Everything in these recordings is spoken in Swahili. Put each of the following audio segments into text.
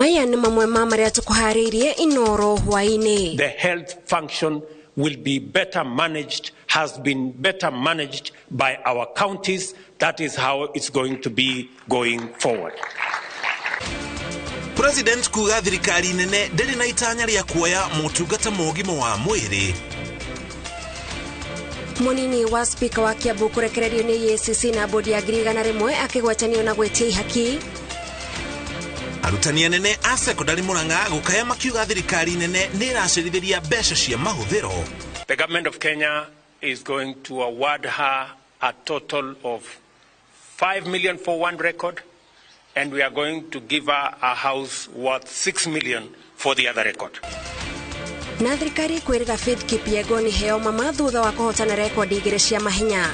Maya ni mamwe maria tukuharirie Inooro hwaini. The health function will be better managed, has been better managed by our counties. That is how it's going to be going forward. President kuga thirikari nene ndiri na itanya ria kuoya motungata mogimo wa mwiri. Munini wa speaker wa Kiambu kurekererio ni EACC na bodi ya Girigana rimwe akigwatanio na gwetia ihaki. Arutani nene a secondary Murang'a gukaya makiuga thirikari nene niracirithĩria mbeca cia mahũthĩro. The government of Kenya is going to award her a total of 5 million for one record, and we are going to give her a house worth 6 million for the other record. Na thirikari kwirira Faith Kipyego ni heo mama thutha wa kuhotana rekodi igĩrĩ cia mahenya.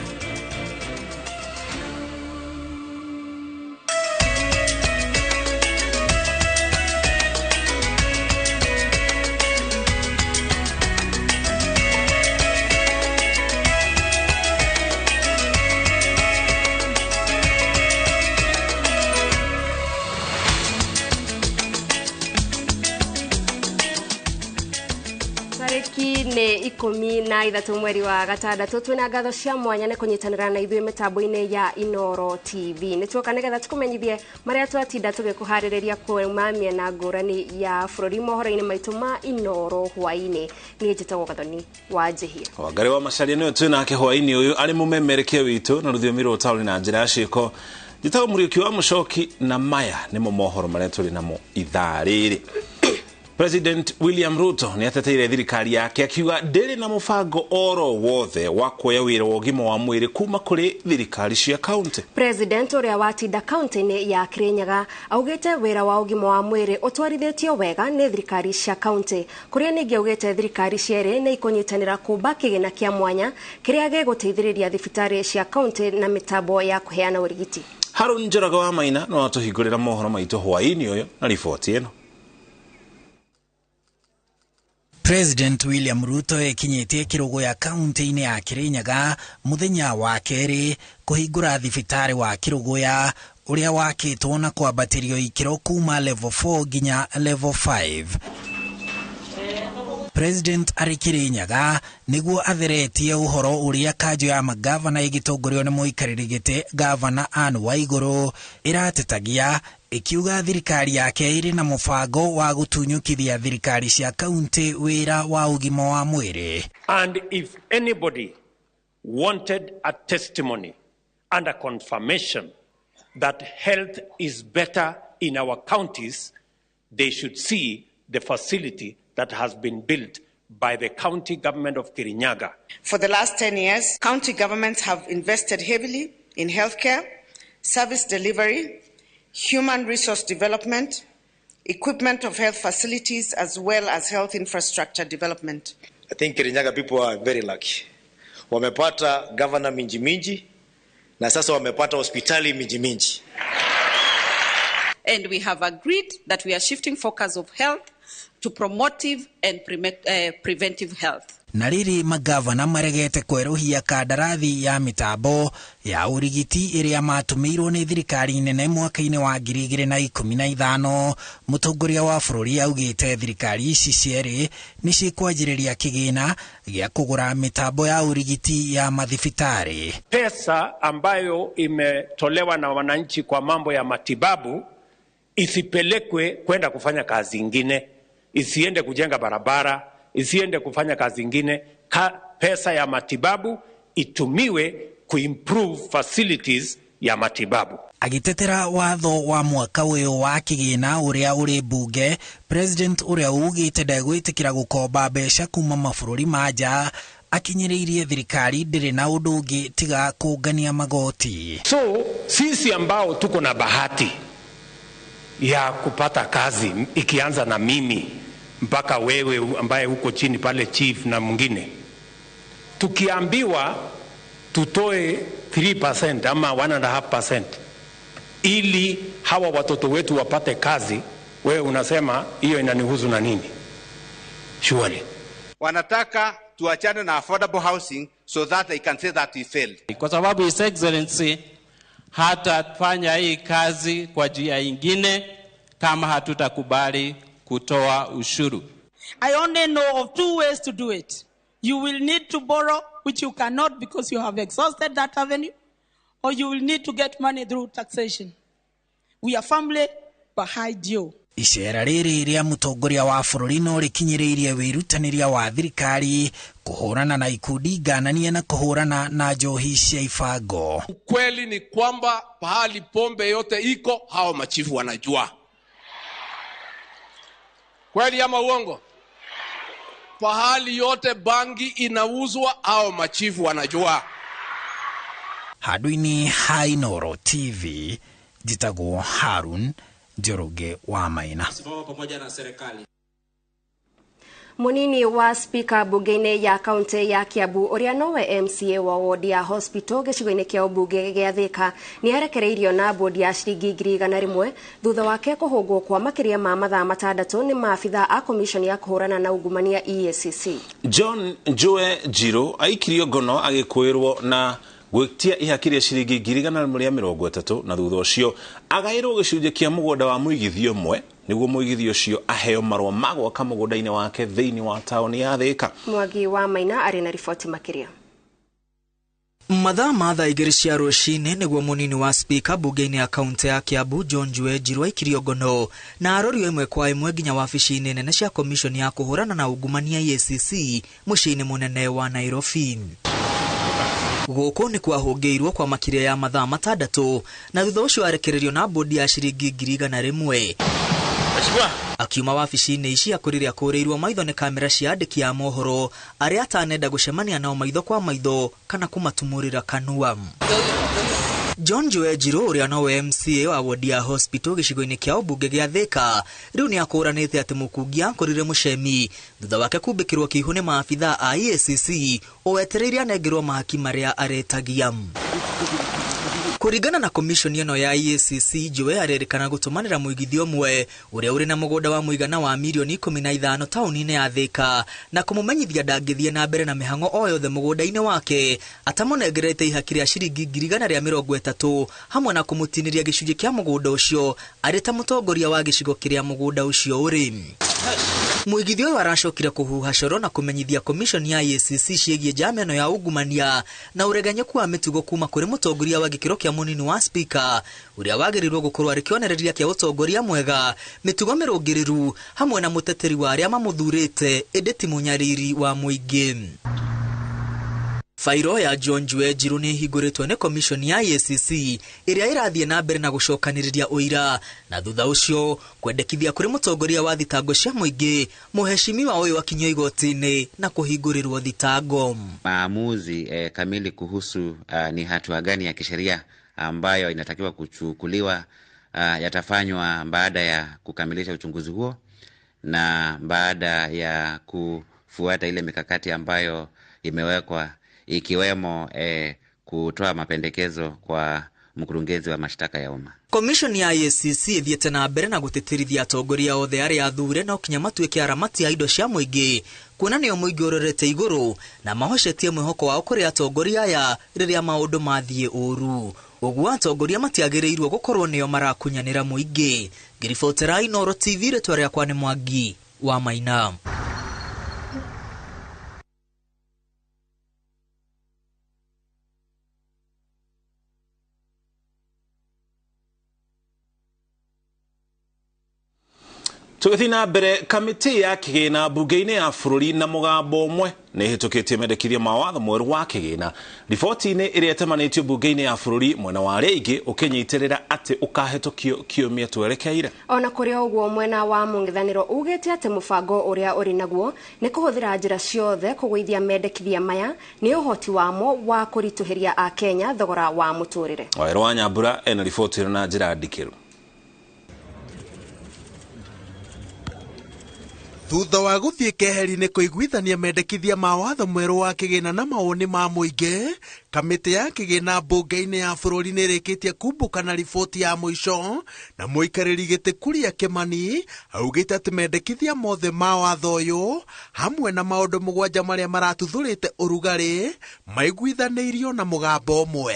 Tariki ne 13 mweri wa gatandatu twina ngatho cia mwanya ne kunyitanira na ithuĩ mitambo-ini ya Inooro TV nitwoka nigetha tukumenyithie maria twatinda tugikuhaririria kuuma miena ngũrani ya bũrũri mohoro-ini maitu ma Inooro hwaini. Niĩ njĩtagwo Gathoni wa Njihia Wangari wa Macharia niwe twinake hwaini uyu ari mumemerekia witu na rũthiomi rwa taũni na njĩra ya ciĩko. Njĩtagwo Mũriũki wa Mũcoki na maya nĩmo mohoro maria tũrĩ namo ithaa rĩrĩ. President William Ruto ni ateteire thirikari yake akiuga ndĩrĩ na mũbango oro wothe wa kuoya wĩra wa ũgima wa mwĩrĩ kuma kũrĩ thirikari cia county. President ũrĩa watinda county-inĩ ya Kirinyaga augĩte wĩra wa ũgima wa mwĩrĩ ũtwarithĩtio wega nĩ thirikari cia county, kũrĩa ningĩ augĩte thirikari cierĩ nĩ ikunyitanĩra kũmba kĩgĩna kĩa mwanya kĩrĩa gĩgũteithĩrĩria thibitarĩ cia county na mĩtambo ya kũheana ũrigiti. Harun Njoroge wa Maina no atũhingũrĩra mohoro maitũ hwaĩ-inĩ ũyũ na riboti ĩno. President William Ruto ekinyitie kirugo ya kaunti-ini ya Kirinyaga muthenya wa keri kuhingura thibitari wa kirugo ya uria wakitwo na kwambatirio ikiro kuma level 4 ginya level 5. President ari Kirinyaga niguo atheretie uhoro uria kanjo ya magavana igitongorio ni muikariri gite gavana Anne Waiguru iratetagia ikiuga thirikari yake iri na mubango wa gutunyukithia thirikari cia county wira wa ugima wa mwiri. And if anybody wanted a testimony and a confirmation that health is better in our counties, they should see the facility that has been built by the county government of Kirinyaga. For the last 10 years, county governments have invested heavily in healthcare, service delivery, human resource development, equipment of health facilities, as well as health infrastructure development. I think Kirinyaga people are very lucky. Wamepata governor minji minji, na sasa wamepata hospitali minji minji. And we have agreed that we are shifting focus of health to promotive and preventive health. Nariri magavana maregete kweruhia kandarathi ya mitambo ya urigiti iria matumirwo ni thirikari nene mwaka-ini wa 2015. Mutongoria wa bũrũri augite thirikari ici cierĩ ni cikwanjĩrĩria kĩgĩna gĩa kũgũra mitambo ya urigiti ya mathibitari. Pesa ambayo imetolewa na wananchi kwa mambo ya matibabu isipelekwe kwenda kufanya kazi ingine, isiende kujenga barabara, isiende kufanya kazi ingine. Pesa ya matibabu itumiwe kuimprove facilities ya matibabu. Agitetera watho wa mwaka uyu wa kigina uria uri bunge, President uria ugite ndegwitikira gukomba mbeca kuma mabũrũri ma nja akinyĩrĩirie thirikari ndĩrĩ na ũndũ ũngĩ tiga kũngania magoti. So sisi ambao tuko na bahati ya kupata kazi, ikianza na mimi mpaka wewe ambaye uko chini pale chief na mwingine, tukiambiwa tutoe 3% ama 1.5% ili hawa watoto wetu wapate kazi, wewe unasema hiyo inanihusu na nini? Surely wanataka tuachane na affordable housing so that they can say that we failed. Kwa sababu His Excellency hatafanya hii kazi kwa njia nyingine kama hatutakubali kutoa ushuru. I only know of 2 ways to do it. You will need to borrow, which you cannot because you have exhausted that avenue, or you will need to get money through taxation. We are firmly behind you. Icera rĩrĩ rĩa mũtongoria wa bũrũri no rĩkinyĩrĩirie wĩrutanĩria wa thirikari kũhũrana na ikundi ngananie na kũhũrana na njohi cia ibango. Ukweli ni kwamba pahali pombe yote iko, hao machifu wanajua. Kweli ama uongo? Pahali yote bangi inauzwa, hao machifu wanajua. Handũ-inĩ ha Inooro TV, njĩtagwo Harun Njoroge wa Maina. Pamoja na serikali. Munini wa speaker bunge-inĩ ya kaunti ya Kiambu uria nowe MCA wa ward ya hospital gĩcigo-inĩ kĩa ũmbunge gĩa Thika nĩ arekereirio na bodi ya ciringi 100,000 thutha wake kũhũngwo kwa makĩria ma mathaa 6 nĩ maabitha a commission ya kũhũrana na ungumania EACC. John Joe Jiro aikirio ngono agĩkwĩrwo na gwitia ihakiria ciringi 130 na thutha ũcio agaĩrwo gĩcunjĩ kĩa mũgũnda wa mũigithio mwe nĩguo mũigithio ũcio aheo marũa ma gwaka mũgũnda-inĩ wake thĩinĩ wa taũni ya Thika. Mwangi wa Maina arĩ na riboti makĩria. Mathaa ma thaa 2 cia rũcinĩ nĩguo mũnini wa speaker bunge-inĩ ya kaunti ya Kiambu John Joe Jiro aikirio ngono na arorio ĩmwe kwa ĩmwe nginya wabici-inĩ nene cia commission ya kũhũrana na ungumania EACC mũciĩ-inĩ mũnene wa Nairobi. Gũkũ nĩ kwahũngĩirwo kwa makĩria ya mathaa 6 na thutha ũcio arekererio na bodi ya ciringi 100,000. Akiuma wabici-inĩ ici akũrĩrĩa kũrĩirwo maitho nĩ kamera cia andĩki a mohoro arĩa atanenda gũcemania nao maitho kwa maitho kana kũmatumũrĩra kanua. John Joe Jiro ũrĩa nowe MCA wa ward ya hospital gĩcigo-inĩ kĩa ũmbunge gĩa Thika rĩu nĩ akũranĩte atĩ mũkungi akũrire mũcemi thutha wake kumbĩkĩrwo kĩihu nĩ maabitha a EACC wetereire anengerwo mahaki marĩa aretagia. Kũringana na commission ĩno ya EACC, Joe arerĩkana gũtũmanĩra mũigithio mwe ũrĩa ũrĩ na mũgũnda wa mũigana wa mirioni 15 taũni-inĩ ya Thika na kũmũmenyithia ndangĩthiĩ na mbere na mĩhang'o o yothe mũgũnda-inĩ wake atamũnengerete ihaki rĩa ciringi 130 hamwe na kũmũtinĩria gĩcunjĩ kĩa mũgũnda ũcio arĩ ta mũtongoria wa gĩcigo kĩrĩa mũgũnda ũcio ũrĩ. Mũigithio ũyũ aracokire kũhuha coro na kũmenyithia commission ya EACC ciĩgiĩ njama ĩno ya ungumania na ũreganyeku wa mĩtugo kuma kũrĩ mũtongoria wa gĩkĩro kĩa mũnini wa speaker ũrĩa wagĩrĩirwo gũkorwo arĩ kĩonereria kĩa ũtongoria mwega, mĩtugo mĩrũngĩrĩru hamwe na mũteteri wa arĩa mamũthurĩte ĩndĩ ti mũnyariri wa mũingĩ. Fairo ya John Joe Jiro nĩ hingũrĩtwo nĩ commission ya EACC ĩrĩa ĩrathiĩ na mbere na gũcokanĩrĩria ũira na thutha ũcio kwendekithia kũrĩ mũtongoria wa thitango cia mũingĩ mũheshimiwa ũyũ akinyio igoti-inĩ na kũhingũrĩrwo thitango. Maamuzi kamili kuhusu ni hatua gani ya kisheria ambayo inatakiwa kuchukuliwa yatafanywa baada ya kukamilisha uchunguzi huo na baada ya kufuata ile mikakati ambayo imewekwa ikiwemo kutoa mapendekezo kwa mkurugenzi wa mashtaka ya umma. Commission ya EACC ithiĩte na mbere na gũtĩtĩrithia atongoria othe arĩa athure no kinya matuĩke aramati ya indo cia mũingĩ kuona nĩo mũingĩ ũrorete igũrũ na mahocetie mwĩhoko wao kũrĩ atongoria aya rĩrĩa maũndũ mathiĩ ũru. Ũguo atongoria matiagĩrĩirwo gũkorwo nĩo marakunyanĩra mũingĩ. Ngĩribotera Inooro TV, rĩtwa rĩakwa nĩ Mwangi wa Maina. Tũgĩthiĩ na mbere, kamĩtĩ ya kĩgĩna bunge-inĩ ya bũrũri na mũgambo ũmwe nĩ ĩhĩtũkĩtie mendekithia ma watho mwerũ wa kĩgĩna. Riboti-inĩ ĩrĩa ĩtemanĩtio bunge-inĩ ya bũrũri mwena wa arĩa aingĩ ũkĩnyitĩrĩra atĩ ũkahĩtũkio kiumia twerekeire. Ona kũrĩ ũguo mwena wa mũng'ethanĩro ugĩte atĩ mũbango ũrĩa ũrĩ naguo nĩ kũhũthĩra njĩra ciothe kũgũithia mendekithia maya nĩ ũhoti wamo wa kũritũhĩria a Kenya thogora wa mũtũrĩre. Waĩrũ wa Nyambura ena riboti ĩno na njĩra ndikĩru. Thutha wa gũthiĩ keheri-inĩ kũiguithania mendekithia ma watho mwerũ wa kĩgĩna na mawoni ma mũingĩ, kamĩtĩ ya kĩgĩna mbunge-inĩ ya bũrũri nĩ ĩrĩkĩtie kumbũka na riboti ya mũico na mũikarĩri gĩtĩ Kuria Kĩmani augĩte atĩ mendekithia mothe ma watho ũyũ hamwe na maũndũ 7 marĩa maratuthũrĩte ũrugarĩ maiguithanĩirio na mũgambo ũmwe.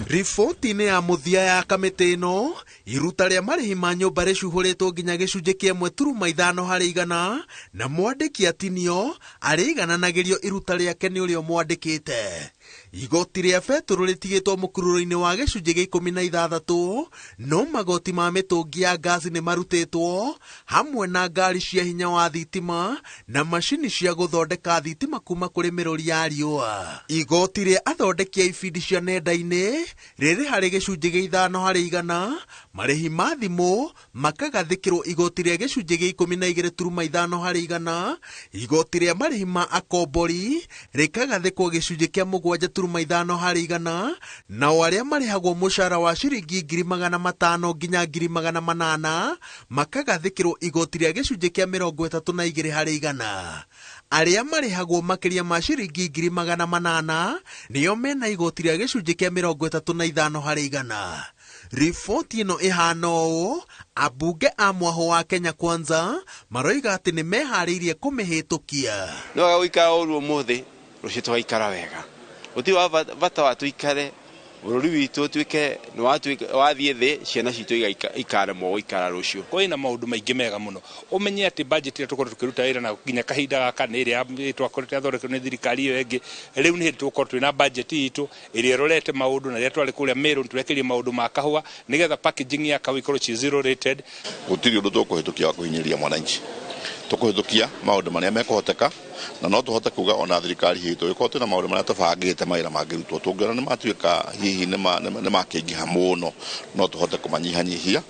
Riboti-inĩ ya mũthia ya kamĩtĩ ĩno iruta rĩa marĩhi ma nyũmba rĩcuhũrĩtwo nginya gĩcunjĩ kĩa 1.5% na mwandĩki atinio arĩigananagĩrio iruta rĩake nĩ ũrĩa mwandĩkĩte. Igoti rĩa betũrũ rĩtigĩtwo mũkururo-inĩ wa gĩcunjĩ gĩa 16, no magoti ma mĩtũngi ya ngaci nĩ marutĩtwo hamwe na ngari cia hinya wa thitima na macini cia gũthondeka thitima kuma kũrĩ mĩrũri ya riũa. Igoti rĩa athondeki a ibindi cia nenda-inĩ rĩrĩ harĩ gĩcunjĩ gĩa 5%, marĩhi ma thimũ makagathĩkĩrwo igoti rĩa gĩcunjĩ gĩa 12.5%, igoti rĩa marĩhi ma akombori rĩkagathĩkwo gĩcunjĩ kĩa 7.5%, nao arĩa marĩhagwo mũcara wa ciringi 500,000 nginya 800,000 makagathĩkĩrwo igoti rĩa gĩcunjĩ kĩa 32%. Arĩa marĩhagwo makĩria ma ciringi 800,000 nĩo mena igoti rĩa gĩcunjĩ kĩa 35%. Riboti ĩno ĩhana ũũ, abunge a mwaho wa Kenya Kwanza maroiga atĩ nĩ meharĩirie kũmĩhĩtũkia. No gũikara ũru mũthĩ rũciũ tũgaikara wega. Gũtirĩ wa bata wa tũikare bũrũri witũ tuĩke nĩ wathiĩ thĩ ciana citũ ikaremwo gũikara rũciũ. Kwĩna maũndũ maingĩ mega mũno. Ũmenye atĩ budget ĩrĩa tũkorwo tũkĩruta wĩra na nginya kahinda gaka nĩ ĩrĩa twakoretwo athondekwo nĩ thirikari ĩyo ĩngĩ. Rĩu nĩ hĩndĩ tũkorwo twĩna budget itũ ĩrĩa ĩrorete maũndũ na rĩrĩa twarĩ kũrĩa Meru tũrekerie maũndũ ma kahũa nĩgetha packaging ya kahũa ikorwo ci zero rated. Gũtirĩ ũndũ tũkũhĩtũkia wa kũhinyĩrĩria mwananchi. Tũkũhĩtũkia maũndũ marĩa mekũhoteka na no tũhote kuga ona thirikari hitũ ĩkorwo twĩna maũndũ marĩa tũbangĩte mawĩra mangĩrutwo tũngĩona nĩ matuĩka hihi nĩ makĩingĩha mũno no tũhote kũmanyihanyihia.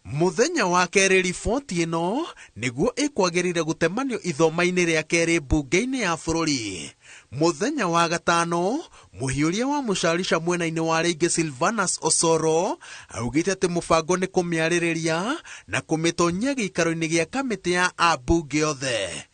Muthenya wa kerĩ riboti ĩno nĩguo ĩkwagĩrĩire gũtemanio ithoma-inĩ rĩa kerĩ mbunge-inĩ ya bũrũri. Muthenya wa gatano mũhiũria wa mũcarica mwena-inĩ wa Rĩngĩ Silvanus Osoro augĩte atĩ mũbango nĩ kũmĩarĩrĩria na kũmĩtonyia gĩikaro-inĩ gĩa kamĩtĩ ya ambunge othe.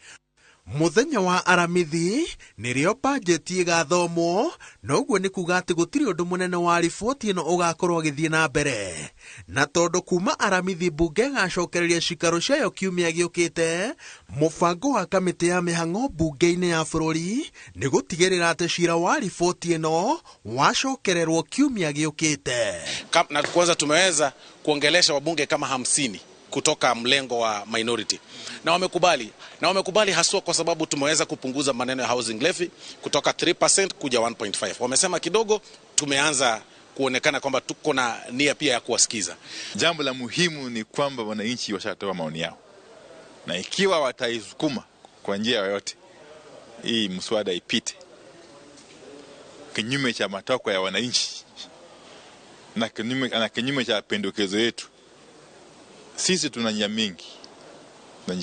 Muthenya wa aramithi nĩrĩo bajeti ĩgathomwo, na ũguo nĩ kuga atĩ gũtirĩ ũndũ mũnene wa riboti ĩno ũgakorwo gĩthiĩ na mbere. Na tondũ kuma aramithi mbunge ĩgacokereria cikaro ciayo kiumia gĩũkĩte, mũbango wa kamĩtĩ ya mĩhang'o mbunge-inĩ ya bũrũri nĩ gũtigĩrĩra atĩ cira wa riboti ĩno wacokererwo kiumia gĩũkĩte. Na kwanza tumeweza kuongelesha wabunge kama 50 kutoka mlengo wa minority na wamekubali haswa kwa sababu tumeweza kupunguza maneno ya housing levy kutoka 3% kuja 1.5. Wamesema kidogo tumeanza kuonekana kwamba tuko na nia pia ya kuwasikiza. Jambo la muhimu ni kwamba wananchi washatoa maoni yao, na ikiwa wataisukuma kwa njia yoyote hii mswada ipite kinyume cha matakwa ya wananchi na kinyume cha pendekezo yetu, sisi tuna njia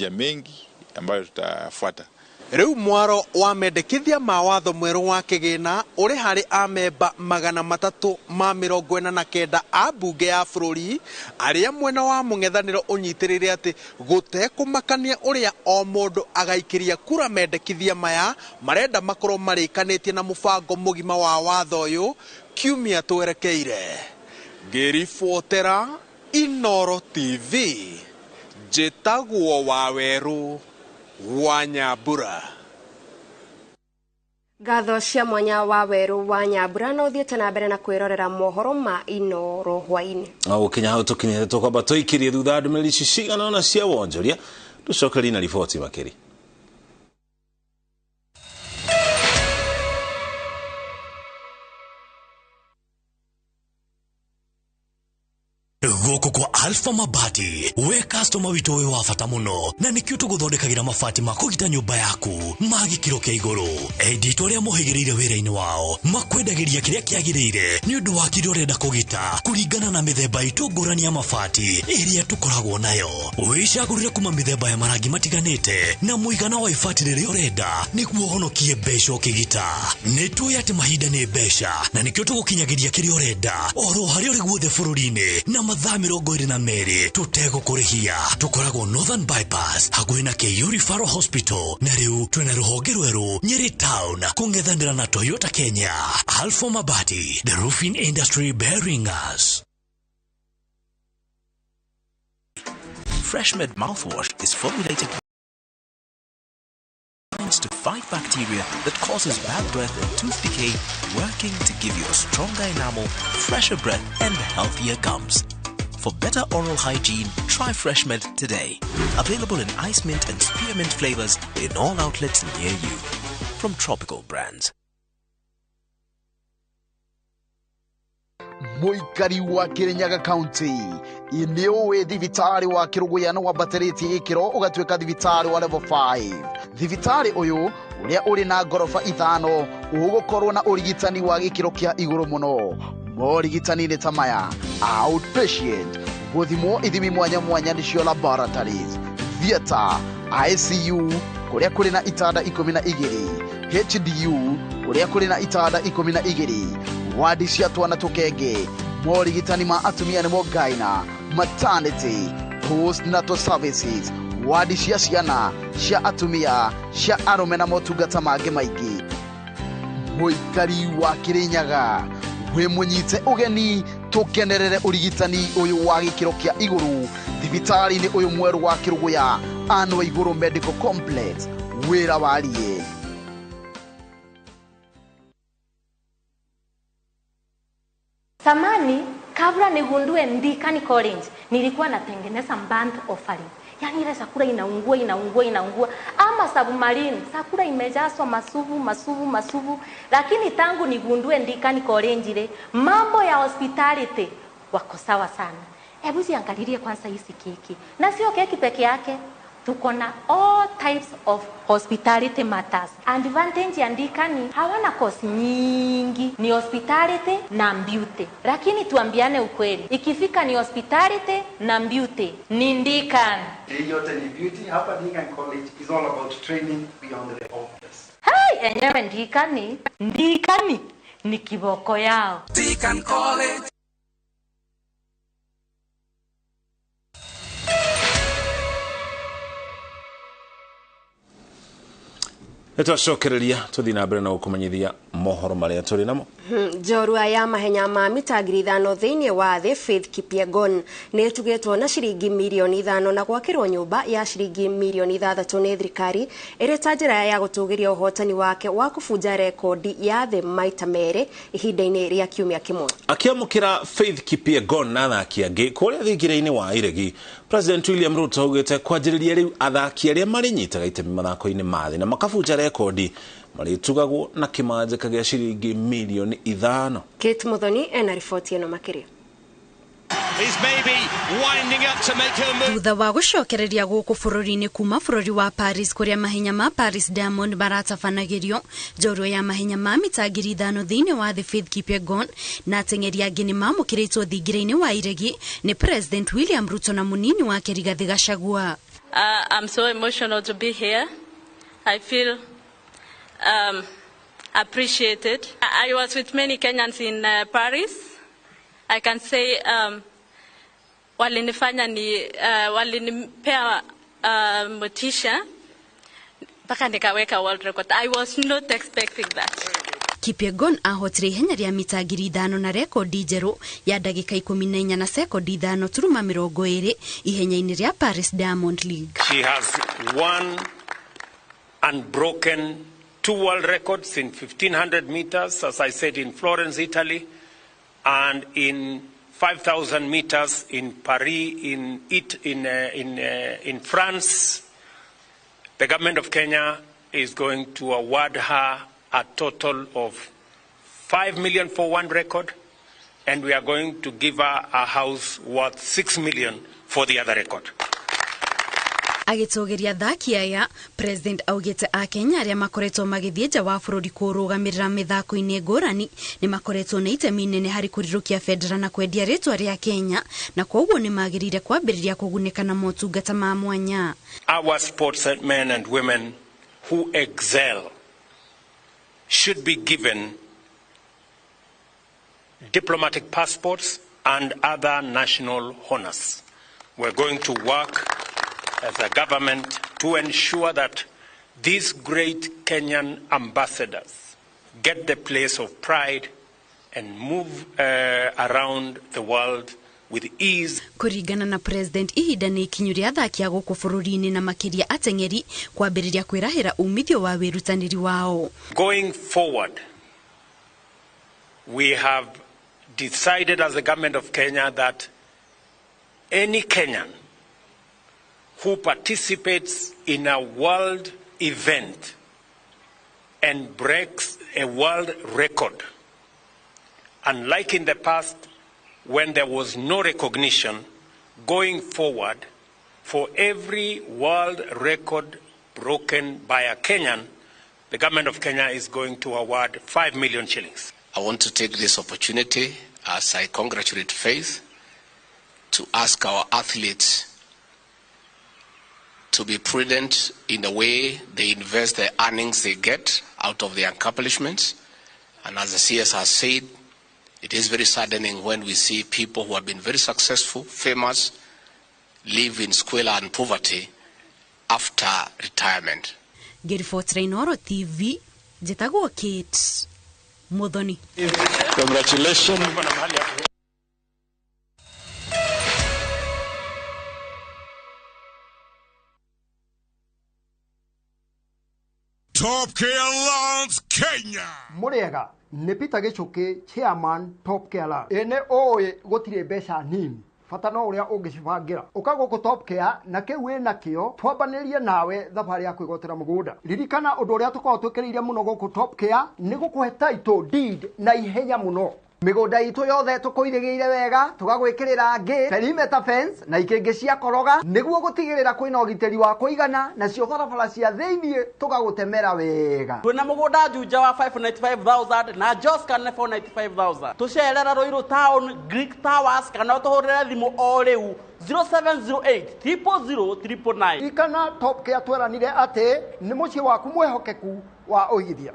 mingi ambayo tutafuata. Rĩu mwaro wa mendekithia mawatho mwerũ wa kĩgĩna ũrĩ harĩ amemba 349 a mbunge ya bũrũri arĩa mwena wa mũng'ethanĩro ũnyitĩrĩire atĩ gũtekũmakania ũrĩa o mũndũ agaikĩria kura mendekithia maya marenda makorwo marĩkanĩtie na mũbango mũgima wa watho ũyũ kiumia twerekeire. Ngĩribotera Inooro TV, njĩtagwo Waweru wa Nyambura. Ngatho cia mwanya Waweru wa Nyambura no thiĩte na mbere na kwĩrorera mohoro ma Inooro hwainĩ. Gũkinya hau tũkinyĩte tũkwamba tũikĩrie thutha ndũmĩrĩri ici cigana ũna cia wonjoria tũcokerie na riboti makĩria. Gũkũ kwa Alpha Mabati we customer witũ wĩ wa bata mũno na nĩkĩo tũgũthondekagĩra mabati ma kũgita nyũmba yaku ma gĩkĩro kĩa igũrũ. Enditũ arĩa mohĩgĩrĩire wĩra-inĩ wao makwendagĩria kĩrĩa kĩagĩrĩire nĩ ũndũ wa kĩrĩa ũrenda kũgita kũringana na mĩthemba itũ ngũrani ya mabati ĩrĩa tũkoragwo nayo. Wĩcagũrĩre kuma mĩthemba ya marangi matiganĩte na mũigana wa ibati rĩrĩa ũrenda nĩguo ũhonokie mbeca ũkĩgita. Nĩtũĩ atĩ mahinda nĩ mbeca na nĩkĩo tũgũkinyagĩria kĩrĩa ũrenda oro harĩa ũrĩ guothe bũrũri-inĩ na mathaa 22 tutegũkũrĩhia. Tũkoragwo Northern Bypass hakuhĩ na KU Referral Hospital, na rĩu twĩna rũhonge rwerũ Nyeri Town kũng'ethanĩra na Toyota Kenya. Alpha Mabati, the roofing industry bearing us. Freshmed mouthwash is formulated to fight bacteria that causes bad breath and tooth decay, working to give you a stronger enamel, fresher breath and healthier gums. For better oral hygiene, try Fresh Mint today. Available in ice mint and spearmint flavors in all outlets near you. From Tropical Brands. Muikari wa Kirinyaga County inĩũĩ thibitarĩ wa Kĩrũgũya nĩ wambatĩrĩtie ikĩro ũgatuĩka thibitarĩ wa level 5. Thibitarĩ ũyũ ũrĩa ũrĩ na ngorofa 5 ũgũkorwo na ũrigitani wa gĩkĩro kĩa igũrũ mũno. Morigitani nĩ ta maya: outpatient, gũthimwo ithimi mwanya mwanya nĩcio laboratories, theater, ICU kũrĩa kũrĩ na itanda 12, HDU kũrĩa kũrĩ na itanda 12, wadi cia twana tũkenge, morigitani ma atumia nĩmo gaina, maternity, postnatal services, wadi cia ciana, cia atumia, cia arũme na motungata mangĩ maingĩ. Muikari wa Kirinyaga, we mũnyite ũgeni tũkenerere ũrigitani ũyũ wa gĩkĩro kĩa igũrũ thibitarĩ-inĩ ũyũ mwerũ wa Kĩrũgũya Anne Waigũrũ Medical Complex, wĩra warie. Samani, kabla nigundue Ndikani College, nilikuwa natengeneza band offering. Yani ile sakura inaungua. Ama submarine, sakura imejazwa masuvu. Lakini tangu nigundue Ndikani College ile, mambo ya hospitality wako sawa sana. Hebu ziangalilie kwanza hizi keki. Na sio keki peke yake. Tuko na all types of hospitality matters. Advantage ya Ndikani hawana cost nyingi, ni hospitality na beauty. Lakini tuambiane ukweli, ikifika ni hospitality na beauty ni Ndikani. Hii yote ni beauty. Hapa Ndikani College is all about training beyond the office. Hey, enyewe Ndikani ni kiboko yao. Ndikani College. Nĩtwacokereria tũthiĩ na mbere na gũkũmenyithia mohoro marĩa tũrĩ namo. Njorua ya mahenya ma mita 5,000 thĩinĩ wa thĩ Faith Kipyegon nĩtugĩtwo na ciringi milioni 5 na gwakĩrwo nyũmba ya ciringi milioni 6 nĩ thirikari ĩrĩ ta njĩra ya gũtũgĩria ũhotani wake wa kũbunja rekondi ya thĩ maita merĩ ihinda-inĩ rĩa kiumia kĩmwe. Akĩamũkĩra Faith Kipyegon na athaki angĩ kũrĩa thingira-inĩ wa iregi, President William Ruto augĩte kwanjĩrĩria rĩu athaki arĩa marĩnyitaga itemi mathako-inĩ ma thĩ na makabunja rekondi marĩtugagwo na kĩmanjĩka gĩa ciringi milioni 5. Kate Muthoni ena riboti ĩno makĩria. Thutha wa gũcokereria gũkũ bũrũri-inĩ kuma bũrũri wa Paris kũrĩa mahenya ma Paris Diamond baratabanagĩrio, njorua ya mahenya ma mita 5,000 thĩinĩ wa thĩ Faith Kipyegon na ateng'eri angĩ nĩ mamũkĩrĩtwo thingira-inĩ wa iregi nĩ President William Ruto na mũnini wake Rigathi Gachagua. I'm so emotional to be here. I feel appreciated. I was with many Kenyans in Paris. I can say walinipea motisha mpaka nikaweka world record. I was not expecting that. Kipyegon ahotire ihenya rĩa mita 5,000 na rekondi njerũ ya ndagĩka 14 na sekondi 5.20 ihenya-inĩ rĩa Paris Diamond League. She has won unbroken 2 world records in 1,500 meters, as I said, in Florence, Italy, and in 5,000 meters in Paris, in France. The government of Kenya is going to award her a total of 5 million for one record, and we are going to give her a house worth 6 million for the other record. Agĩtũgĩria thaki aya, President augĩte a Kenya arĩa makoretwo magĩthiĩ nja wa bũrũri kũrũgamĩrĩra mĩthako-inĩ ngũrani nĩ makoretwo na itemi inene harĩ kũrirũkia bendera na kwendia rĩtwa rĩa Kenya, na kwoguo nĩ magĩrĩire kwambĩrĩria kũgunĩka na motungata ma mwanya. Our sportsmen and women who excel should be given diplomatic passports and other national honors. We're going to work as a government to ensure that these great Kenyan ambassadors get the place of pride and move around the world with ease. Kũringana na President ihinda nĩ ikinyu rĩa athaki a gũkũ bũrũri-inĩ na makĩria ateng'eri kwambĩrĩria kwĩrahĩra umithio wa wĩrutanĩri wao. Going forward, we have decided as the government of Kenya that any Kenyan who participates in a world event and breaks a world record, unlike in the past when there was no recognition, going forward, for every world record broken by a Kenyan, the government of Kenya is going to award 5 million shillings. I want to take this opportunity, as I congratulate Faith, to ask our athletes to be prudent in the way they invest the earnings they get out of their accomplishments. And as the CS has said, it is very saddening when we see people who have been very successful, famous, live in squalor and poverty after retirement. Gerifotera Inooro TV, jitagwo Kate Muthoni. Congratulations. Top Care Alliance Kenya. Muriega ni Peter Gichuki, chairman Top Care Alliance. Ene oe gutire mbeca nini. Fata no uria ungicibangira. Ukago ku Top Care na kiu wina kio twambanirie nawe thabari ya kwigotera mugunda. Ririkana undu uria tukorwo twikiriire muno guku Top Care ni gukuhe title deed na ihenya muno. Migunda itu yothe tukuirigiire wega tugagwikirira gate perimeter fence na ikingi cia koroga niguo gutigirira kwina ugiteri wa kuigana na cio barabara cia thiini tugagutemera wega. Twina mugunda juja wa 595,000 na Joscan 495,000. Tucerera Ruiru Town Greek Towers kana tuhurire thimu o riu 0708 000 ikana Top Care tweranire ati ni mucie waku mwehokeku wa uigithia.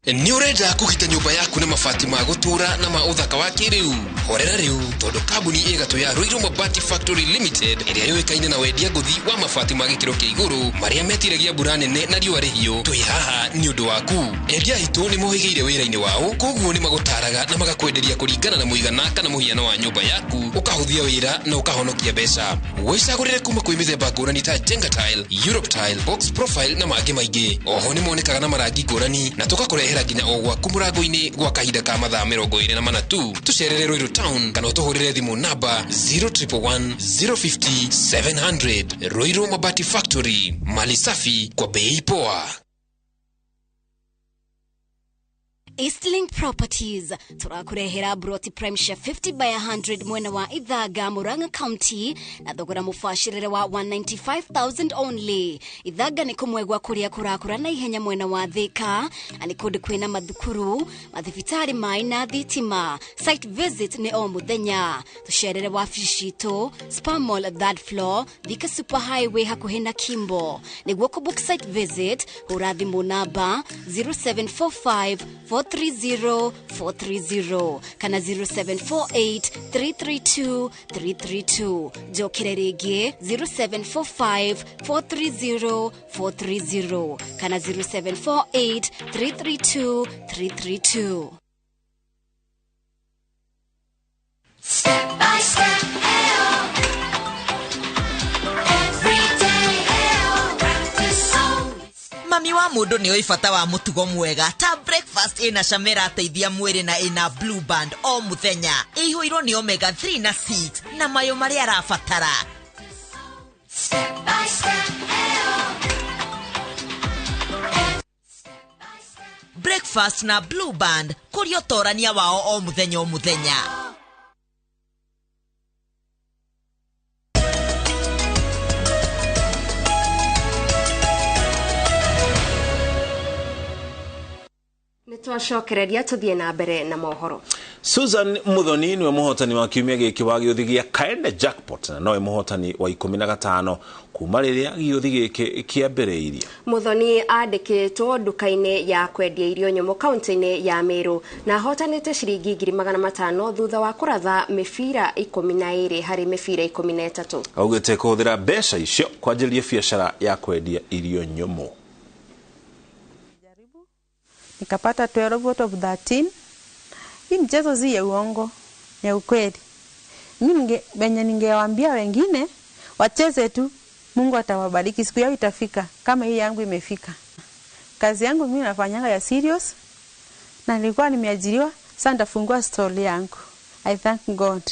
Ni urenda kugita nyumba yaku na mabati ma gutura na ma uthaka wa kiriu horera riu tondu kambuni igatu ya Ruiru Mabati Factory Limited iria yoikaine na wendia nguthi wa mabati ma gikiro kia iguru maria metiragia mbura nene na riua rihiu twi haha ni undu waku. Endia hitu ni mohigeire wira-ini wao koguo ni magutaraga na magakwenderia kuringana na muigana kana muhiano wa nyumba yaku ukahuthia wira na ukahonokia mbeca. Wicagurire kuma kwi mithemba ngurani ta Jenga Tile, Europe Tile, Box Profile na mangi maingi. Oho ni monekaga na marangi ngurani na tugakurehera nginya o gwaku murango-ini gwa kahinda ka mathaa 24 tu. Tucerere Ruiru Town kana utuhurire thimu namba 0111 050 700. Ruiru Mabati Factory, mali safi kwa bei poa. Eastlink Properties turakurehera broti prime share 50 by 100 mwena wa Ithaga Murang'a County na thogora mufashirire wa 195,000 only. Ithaga ni kumwegwa kuria kurakura na ihenya mwena wa Thika ani kundi kwina mathukuru mathibitari mai na thitima. Site visit ni o muthenya. Tucerere wabici citu Spar Mall 3rd floor Thika Super Highway hakuhi na Kimbo. Niguo kubook site visit hura thimu namba 0745 430 kana 0748 332 332. Jokere rigi 0745 430 kana 0748 332 332. Step by step, mami wa mundu ni oifata wa mutugo mwega ta breakfast ina shamera ateithia mwiri na ina blue band o muthenya ihuirwo ni omega 3 na 6 na mayo mari arafatara. Step by step, breakfast na blue band kurio torania wao o muthenya o muthenya. Nitwacokereria tuthie na mbere na mohoro. Susan Muthoni niwe muhotani wa kiumia giki wa giuthi gia Kaende Jackpot na nowe muhotani wa 15 kuma riria giuthi giki kiambiriirie. Muthoni andikitwo nduka-ini ya kwendia irio nyomo kaunti-ini ya Meru na hotanite ciringi 500 thutha wa kuratha mibira 12 hari mibira 13. Augite kuhuthira mbeca icio kwanjiria biashara ya kwendia irio nyomo. Nikapata 12 out of 13. Hii mchezo si ya uongo, ni ukweli. Mimi ningewaambia wengine wacheze tu, Mungu atawabariki, siku yao itafika kama hii yangu imefika. Kazi yangu mimi nafanyanga ya serious na nilikuwa nimeajiriwa, sasa nitafungua stall yangu. I thank God.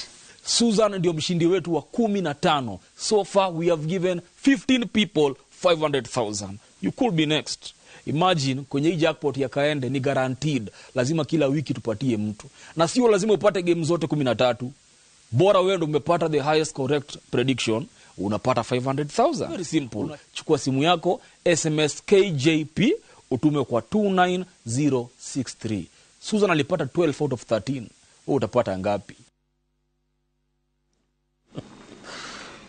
Susan ndio mshindi wetu wa 15. So far we have given 15 people 500,000. You could be next. Imagine kwenye hii jackpot ya Kaende ni guaranteed. Lazima kila wiki tupatie mtu. Na sio lazima upate game zote 13. Bora wewe ndio umepata the highest correct prediction, unapata 500,000. Very simple. Chukua simu yako, SMS KJP, utume kwa 29063. Susan alipata 12 out of 13. Wewe utapata ngapi?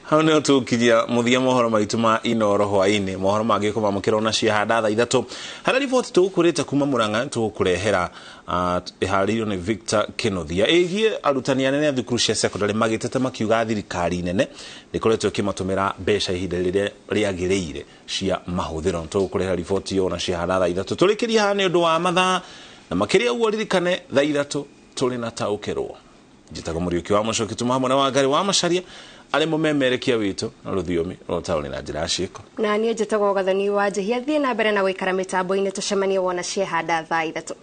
Hano tukijia muthia mohoro maituma Inooro hwaini mohoro magiko mamukira na ciahada thaa 3 hara report tukurite kuma Murang'a tukurehera iharirio ni Victor Kenothia egie arutani anene thukuru cia secondary magitete makiuga thirikari nene nikoretwo kimatumira besha ihinda rire riagireire cia mahuthiro tukurehera report yo na ciahada thaa 3 tulikiria hane undu wa mathaa na makiria uo ririkane thaa 3 tuli na taukirwo jitago Muriuki wa Mucoki tuma hamwe na Wangari wa Macharia ale mumemerekia witu na ruthiomi rotao na njira ciiko na niĩ njĩtagwo Gathoni wa Njihia thiĩ na mbere na gũikara mĩtambo-inĩ tucemanie wona ciehanda thaa 3.